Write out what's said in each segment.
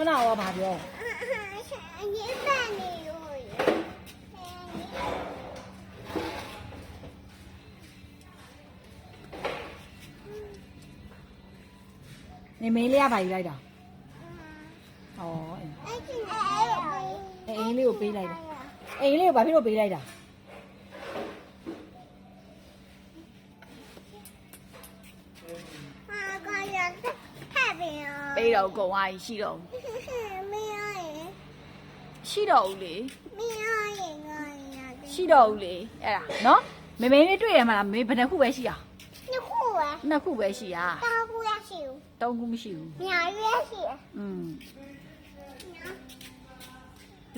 စောနာရောဘာပြောနေမင်းလေးကဘာယူလိုက်တာဩအိမ်လေးကိုပေးလိုက်တာအိမ်လေးကိုဘာဖြစ်လို့ပေးလိုက်တာပေးတော့ကုံသွားပြီရှိတော့ရှိတော့ဦးလေရှိတော့ဦးလေအဲ့ဒါနော်မမေလေးတွေ့ရမှာလားမေဘယ်နှခုပဲရှိအောင်နှစ်ခုပဲရှိတာသုံးခုမရှိဘူး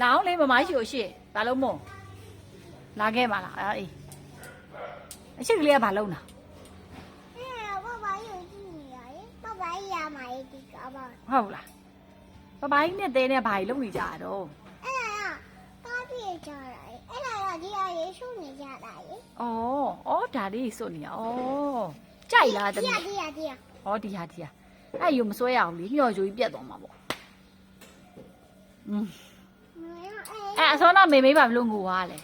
လာအောင်လေမမရှိကိုရှေ့ဘာလို့မို့လာခဲ့ပါလားအေးအရှိကလေးကဘာလုံးတာဟုတ်လားပပကြီးနဲ့တဲနဲ့ဘာကြီးလုံးနေကြတာတော့ဒါလေးစွတ်နေဩဒါလေးစွတ်နေဩကြိုက်လားတမီးဩဒီဟာအဲ့ယူမစွဲရအောင်လေမျောယူကြီးပြတ်သွားမှာပေါ့အဲ့အစောနာမေမေးပါဘလို့ငိုသွားလဲ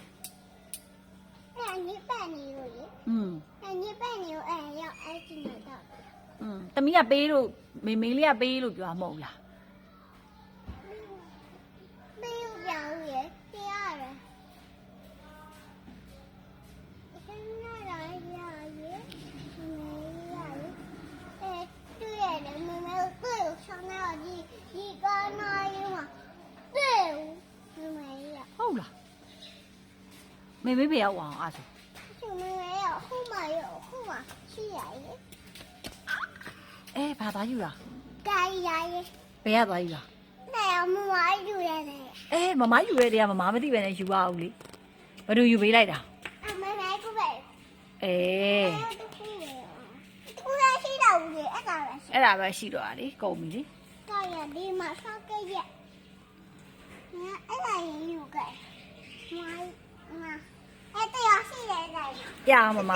တမီးကပေးလို့မေမေလေးကပေးလို့ပြောမှာမဟုတ်လားဟုတ်လားမေမေးပေးရအောင်အားဆိုဘာသားယူလားဘယ်ရသွားယူလားမမယူရတဲ့ကမမမသိပဲနဲ့ယူရအောင်လေဘာလို့ယူပေးလိုက်တာအဲ့ဒါပဲရှိတော့တာလေကုန်ပြီလေဒီမှာဆောက်ခဲ့ရအဲ့ဒါရင်ယူခဲ့အဲ့တရားရှိတယ်ကြမမ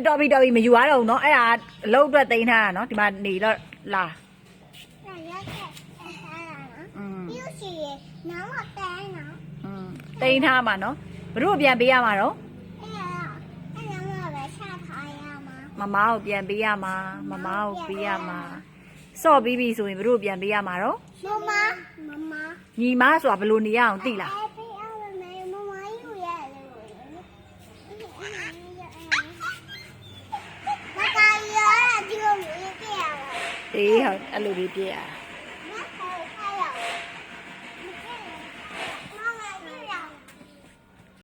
တော်ပြီမယူရတော့ဘူးเนาะအဲ့ဒါအလုပ်အတွက်တင်ထားတာเนาะဒီမှာနေတော့လာတိန်ထားမှာနော်ဘုတို့ပြန်ပေးရမှာတော့မမကိုပြန်ပေးရမှာမမကိုပေးရမှာစော့ပြီးပြီဆိုရင်ဘုတို့ပြန်ပေးရမှာတော့မမညီမဆိုတာဘယ်လိုနေရအောင်သိလားအေးဟုတ်အဲ့လိုလေးပြရ